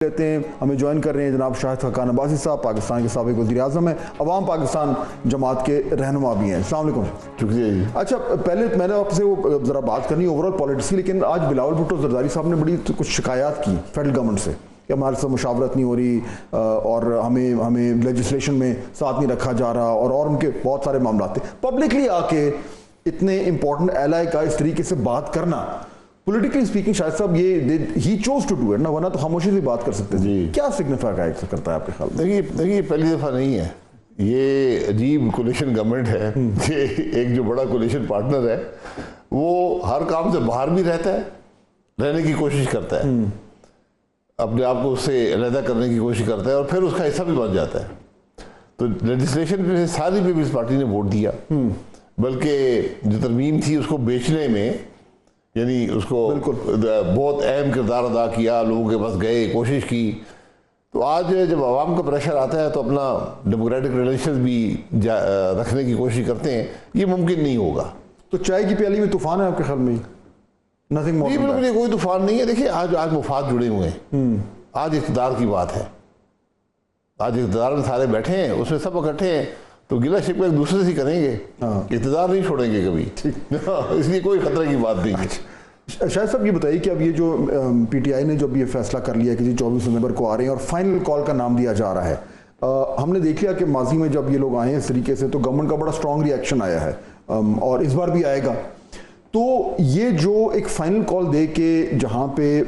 لیتے ہیں. ہمیں جوائن کر رہے ہیں جناب شاہد خاقان عباسی صاحب, پاکستان کے سابق وزیر اعظم ہیں, عوام پاکستان جماعت کے رہنما بھی ہیں. السلام علیکم. شکریہ جی. اچھا, پہلے میں نے آپ سے وہ ذرا بات کرنی اوور آل پالیٹکس کی, لیکن آج بلاول بھٹو زرداری صاحب نے بڑی کچھ شکایات کی فیڈرل گورنمنٹ سے کہ ہمارے ساتھ مشاورت نہیں ہو رہی اور ہمیں لیجسلیشن میں ساتھ نہیں رکھا جا رہا, اور ان کے بہت سارے معاملات تھے. پبلکلی آ کے اتنے امپورٹنٹ ایلائی کا اس طریقے سے بات کرنا, پولیٹیکلی اسپیکنگ شاید صاحب یہ ہی چوز ٹو ڈو اٹ نا, ورنہ تو خاموشی سے بات کر سکتے ہیں. جی, کیا سگنیفائی کرتا ہے آپ کے خیال میں؟ دیکھیے پہلی دفعہ نہیں ہے, یہ عجیب کولیشن گورنمنٹ ہے کہ ایک جو بڑا کولیشن پارٹنر ہے وہ ہر کام سے باہر بھی رہتا ہے, رہنے کی کوشش کرتا ہے, اپنے آپ کو اس سے علیحدہ کرنے کی کوشش کرتا ہے اور پھر اس کا حصہ بھی بن جاتا ہے. تو لیجسلیشن پہ ساری پیپلز پارٹی نے ووٹ دیا, بلکہ جو ترمیم تھی اس کو بیچنے میں یعنی اس کو بہت اہم کردار ادا کیا, لوگوں کے پاس گئے, کوشش کی. تو آج جب عوام کا پریشر آتا ہے تو اپنا ڈیموکریٹک ریلیشنز بھی رکھنے کی کوشش کرتے ہیں, یہ ممکن نہیں ہوگا. تو چائے کی پیالی میں طوفان ہے آپ کے خیال میں؟ نہیں, بالکل یہ کوئی طوفان نہیں ہے. دیکھیے آج مفاد جڑے ہوئے ہیں, آج اقتدار کی بات ہے, آج اقتدار میں سارے بیٹھے ہیں, اس میں سب اکٹھے ہیں, تو گلہ شکوہ ایک دوسرے سے کریں گے, اقتدار نہیں چھوڑیں گے کبھی, اس لیے کوئی خطرے کی بات نہیں ہے. شاہد صاحب یہ بتائیے کہ اب یہ جو پی ٹی آئی نے جو اب یہ فیصلہ کر لیا کہ جی 24 نومبر کو آ رہے ہیں اور فائنل کال کا نام دیا جا رہا ہے, ہم نے دیکھ لیا کہ ماضی میں جب یہ لوگ آئے ہیں اس طریقے سے تو گورنمنٹ کا بڑا اسٹرانگ ری ایکشن آیا ہے اور اس بار بھی آئے گا. تو یہ جو ایک فائنل کال دے کے جہاں پہ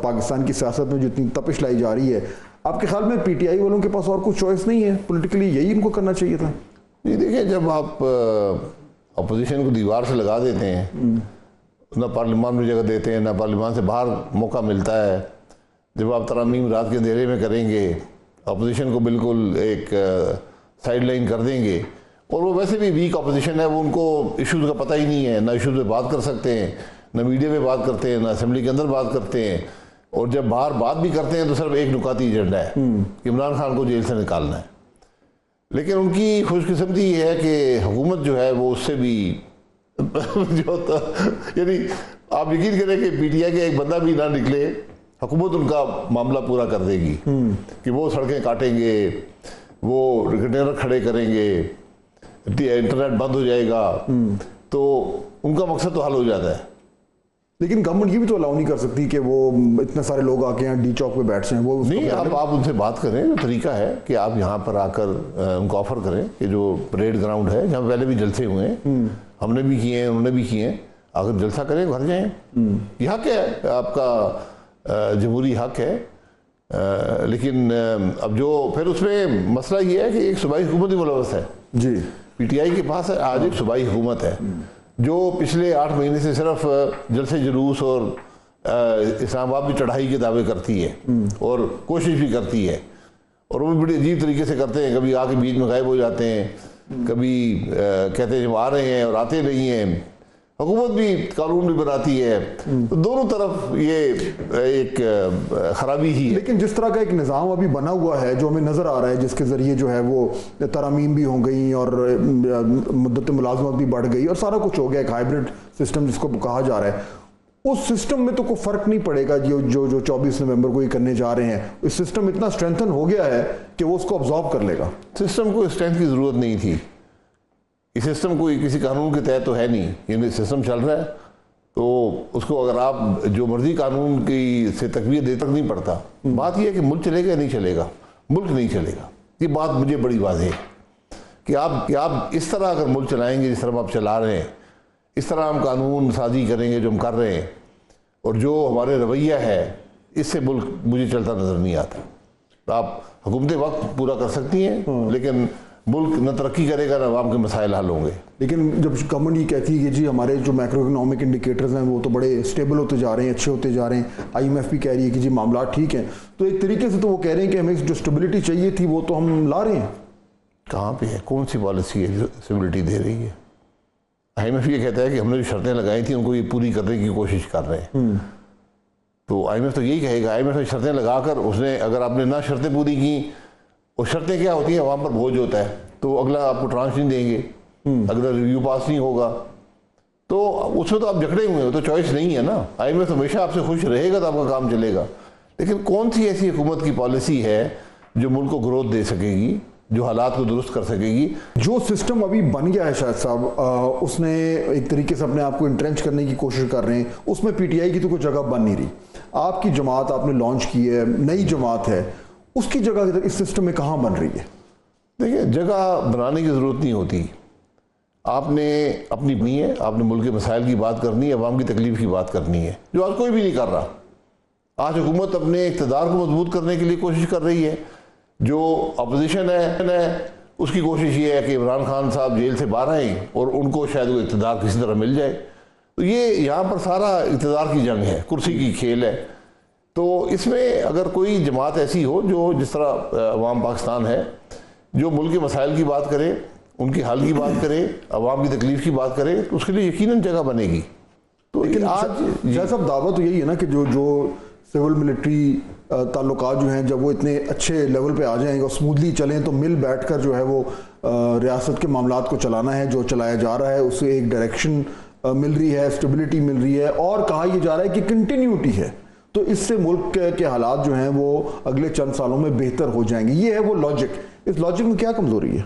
پاکستان کی سیاست میں جو اتنی تپش لائی جا رہی ہے, آپ کے خیال میں پی ٹی آئی والوں کے پاس اور کچھ چوائس نہیں ہے پولیٹیکلی, یہی ان کو کرنا چاہیے تھا؟ جی دیکھیں, جب آپ اپوزیشن کو دیوار سے لگا دیتے ہیں, نہ پارلیمان میں جگہ دیتے ہیں, نہ پارلیمان سے باہر موقع ملتا ہے, جب آپ ترامیم رات کے اندھیرے میں کریں گے, اپوزیشن کو بالکل ایک سائڈ لائن کر دیں گے, اور وہ ویسے بھی ویک اپوزیشن ہے, وہ ان کو ایشوز کا پتہ ہی نہیں ہے, نہ ایشوز پہ بات کر سکتے ہیں, نہ میڈیا پہ بات کرتے ہیں, نہ اسمبلی کے اندر بات کرتے ہیں, اور جب باہر بات بھی کرتے ہیں تو صرف ایک نکاتی ایجنڈا ہے کہ عمران خان کو جیل سے نکالنا ہے. لیکن ان کی خوش قسمتی یہ ہے کہ حکومت جو ہے وہ اس سے بھی جو یعنی آپ یقین کریں کہ پی ٹی آئی کے ایک بندہ بھی نہ نکلے, حکومت ان کا معاملہ پورا کر دے گی کہ وہ سڑکیں کاٹیں گے, وہ کنٹینر کھڑے کریں گے, انٹرنیٹ بند ہو جائے گا, تو ان کا مقصد تو حل ہو جاتا ہے. لیکن گورنمنٹ یہ بھی تو الاؤ نہیں کر سکتی کہ وہ اتنے سارے لوگ آ کے یہاں ڈی چوک پہ بیٹھ جائیں. وہ نہیں, آپ ان سے بات کریں, جو طریقہ ہے کہ آپ یہاں پر آ کر ان کو آفر کریں کہ جو پریڈ گراؤنڈ ہے جہاں پہلے بھی جلسے ہوئے ہیں, ہم نے بھی کیے ہیں, انہوں نے بھی کیے ہیں, اگر جلسہ کریں گھر جائیں, یہ حق ہے, آپ کا جمہوری حق ہے. لیکن اب جو پھر اس میں مسئلہ یہ ہے کہ ایک صوبائی حکومت ہی ملوث ہے. جی, پی ٹی آئی کے پاس آج ایک صوبائی حکومت ہے جو پچھلے 8 مہینے سے صرف جلسے جلوس اور اسلام آباد بھی چڑھائی کے دعوے کرتی ہے اور کوشش بھی کرتی ہے, اور وہ بھی بڑی عجیب طریقے سے کرتے ہیں. کبھی آ کے بیچ میں غائب ہو جاتے ہیں, کبھی کہتے ہیں جب آ رہے ہیں اور آتے نہیں ہیں. حکومت بھی قانون بھی بناتی ہے, دونوں طرف یہ ایک خرابی ہی ہے. لیکن جس طرح کا ایک نظام ابھی بنا ہوا ہے جو ہمیں نظر آ رہا ہے, جس کے ذریعے جو ہے وہ ترامیم بھی ہو گئی اور مدت ملازمت بھی بڑھ گئی اور سارا کچھ ہو گیا, ایک ہائبرڈ سسٹم جس کو کہا جا رہا ہے, اس سسٹم میں تو کوئی فرق نہیں پڑے گا. جو 24 نومبر کو یہ کرنے جا رہے ہیں, اس سسٹم اتنا اسٹرینتھن ہو گیا ہے کہ وہ اس کو ابزارو کر لے گا. سسٹم کو اسٹرینتھ کی ضرورت نہیں تھی. یہ سسٹم کوئی کسی قانون کے تحت تو ہے نہیں, یعنی سسٹم چل رہا ہے تو اس کو اگر آپ جو مرضی قانون کی سے تقویت دے تک نہیں پڑتا. بات یہ ہے کہ ملک چلے گا یا نہیں چلے گا, ملک نہیں چلے گا. یہ بات مجھے بڑی واضح ہے کہ آپ اس طرح اگر ملک چلائیں گے جس طرح آپ چلا رہے ہیں, اس طرح ہم قانون سازی کریں گے جو ہم کر رہے ہیں, اور جو ہمارے رویہ ہے, اس سے ملک مجھے چلتا نظر نہیں آتا. آپ حکومتیں وقت پورا کر سکتی ہیں, لیکن ملک نہ ترقی کرے گا نہ عوام کے مسائل حل ہوں گے. لیکن جب گورنمنٹ یہ کہتی ہے کہ جی ہمارے جو میکرو اکنامک انڈیکیٹرز ہیں وہ تو بڑے اسٹیبل ہوتے جا رہے ہیں, اچھے ہوتے جا رہے ہیں, آئی ایم ایف بھی کہہ رہی ہے کہ جی معاملات ٹھیک ہیں, تو ایک طریقے سے تو وہ کہہ رہے ہیں کہ ہمیں جو اسٹیبلٹی چاہیے تھی وہ تو ہم لا رہے ہیں. کہاں پہ ہے, کون سی پالیسی ہے جو اسٹیبلٹی دے رہی ہے؟ آئی ایم ایف یہ کہتا ہے کہ ہم نے جو شرطیں لگائی تھیں ان کو یہ پوری کرنے کی کوشش کر رہے ہیں. تو آئی ایم ایف تو یہی کہے گا, آئی ایم ایف نے شرطیں لگا کر اس نے اگر آپ نے نہ شرطیں پوری کی, اور شرطیں کیا ہوتی ہیں, عوام پر بوجھ ہوتا ہے, تو اگلا آپ کو ٹرانش نہیں دیں گے, اگر ریویو پاس نہیں ہوگا تو اس میں تو آپ جکڑے ہوئے ہو, تو چوائس نہیں ہے نا. آئی ایم ایف ہمیشہ آپ سے خوش رہے گا تو آپ کا کام چلے گا, لیکن کون سی ایسی حکومت کی پالیسی ہے جو ملک کو گروتھ دے سکے گی, جو حالات کو درست کر سکے گی؟ جو سسٹم ابھی بن گیا ہے شاہد صاحب, اس نے ایک طریقے سے اپنے آپ کو انٹرینچ کرنے کی کوشش کر رہے ہیں, اس میں پی ٹی آئی کی تو کوئی جگہ بن نہیں رہی. آپ کی جماعت آپ نے لانچ کی ہے, نئی جماعت ہے, اس کی جگہ اس سسٹم میں کہاں بن رہی ہے؟ دیکھیں, جگہ بنانے کی ضرورت نہیں ہوتی. آپ نے اپنی بنی ہے, آپ نے ملک کے مسائل کی بات کرنی ہے, عوام کی تکلیف کی بات کرنی ہے, جو آج کوئی بھی نہیں کر رہا. آج حکومت اپنے اقتدار کو مضبوط کرنے کے لیے کوشش کر رہی ہے. جو اپوزیشن ہے اس کی کوشش یہ ہے کہ عمران خان صاحب جیل سے باہر آئیں اور ان کو شاید وہ اقتدار کسی طرح مل جائے. تو یہ یہاں پر سارا اقتدار کی جنگ ہے, کرسی کی کھیل ہے. تو اس میں اگر کوئی جماعت ایسی ہو جو جس طرح عوام پاکستان ہے, جو ملک کے مسائل کی بات کرے, ان کی حل کی بات کرے, عوام کی تکلیف کی بات کرے, تو اس کے لیے یقیناً جگہ بنے گی. تو لیکن آج شاہ صاحب دعویٰ تو یہی ہے نا کہ جو سول ملٹری تعلقات جو ہیں جب وہ اتنے اچھے لیول پہ آ جائیں گے اور سموتھلی چلیں تو مل بیٹھ کر جو ہے وہ ریاست کے معاملات کو چلانا ہے, جو چلایا جا رہا ہے اسے ایک ڈائریکشن مل رہی ہے, اسٹیبلٹی مل رہی ہے, اور کہا یہ جا رہا ہے کہ کنٹینیوٹی ہے. تو اس سے ملک کے حالات جو ہیں وہ اگلے چند سالوں میں بہتر ہو جائیں گے. یہ ہے وہ لاجک. اس لاجک میں کیا کمزوری ہے؟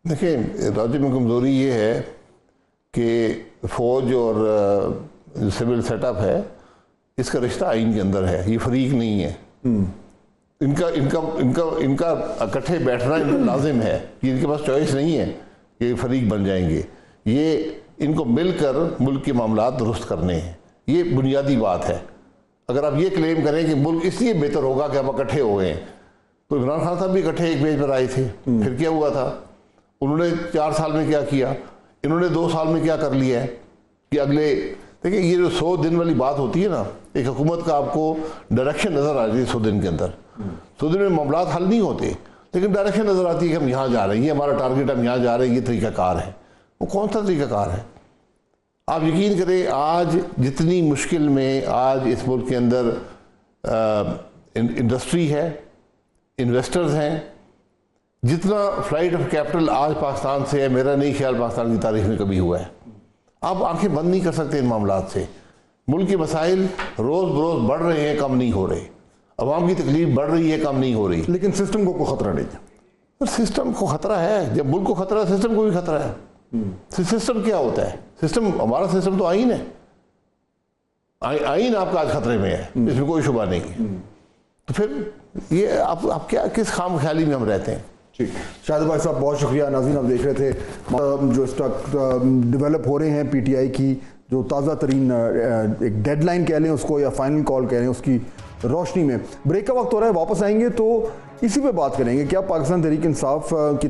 دیکھیں, لاجک میں کمزوری یہ ہے کہ فوج اور سول سیٹ اپ ہے, اس کا رشتہ آئین کے اندر ہے, یہ فریق نہیں ہے. ان کا اکٹھے بیٹھنا لازم ہے, ان کے پاس چوائس نہیں ہے کہ فریق بن جائیں گے. یہ ان کو مل کر ملک کے معاملات درست کرنے ہیں, یہ بنیادی بات ہے. اگر آپ یہ کلیم کریں کہ ملک اس لیے بہتر ہوگا کہ ہم اکٹھے ہو گئے ہیں, تو عمران خان صاحب بھی اکٹھے ایک پیج پر آئے تھے, پھر کیا ہوا تھا؟ انہوں نے 4 سال میں کیا کیا, انہوں نے 2 سال میں کیا کر لیا ہے کہ اگلے. دیکھیں, یہ جو 100 دن والی بات ہوتی ہے نا, ایک حکومت کا آپ کو ڈائریکشن نظر آ جاتی ہے 100 دن کے اندر. 100 دن میں معاملات حل نہیں ہوتے, لیکن ڈائریکشن نظر آتی ہے کہ ہم یہاں جا رہے ہیں, یہ ہمارا ٹارگیٹ, ہم یہاں جا رہے ہیں, یہ طریقہ کار ہے. وہ کون سا طریقہ کار ہے؟ آپ یقین کریں, آج جتنی مشکل میں آج اس ملک کے اندر انڈسٹری ہے, انویسٹرز ہیں, جتنا فلائٹ آف کیپٹل آج پاکستان سے ہے, میرا نہیں خیال پاکستان کی تاریخ میں کبھی ہوا ہے. آپ آنکھیں بند نہیں کر سکتے ان معاملات سے. ملک کے مسائل روز بروز بڑھ رہے ہیں, کم نہیں ہو رہے. عوام کی تکلیف بڑھ رہی ہے, کم نہیں ہو رہی. لیکن سسٹم کو کوئی خطرہ نہیں ہے. سسٹم کو خطرہ ہے. جب ملک کو خطرہ ہے, سسٹم کو بھی خطرہ ہے. سسٹم کیا ہوتا ہے؟ سسٹم, ہمارا سسٹم تو آئین ہے. آئین آپ کا آج خطرے میں ہے, اس میں کوئی شبہ نہیں ہے. تو پھر یہ آپ کیا, کس خام خیالی میں ہم رہتے ہیں؟ ٹھیک, شاہد بھائی صاحب بہت شکریہ. ناظرین, آپ دیکھ رہے تھے جو اس وقت ڈیولپ ہو رہے ہیں پی ٹی آئی کی جو تازہ ترین ایک ڈیڈ لائن کہہ لیں اس کو یا فائنل کال کہہ لیں, اس کی روشنی میں بریک کا وقت ہو رہا ہے. واپس آئیں گے تو اسی پہ بات کریں گے. کیا پاکستان تحریک انصاف کی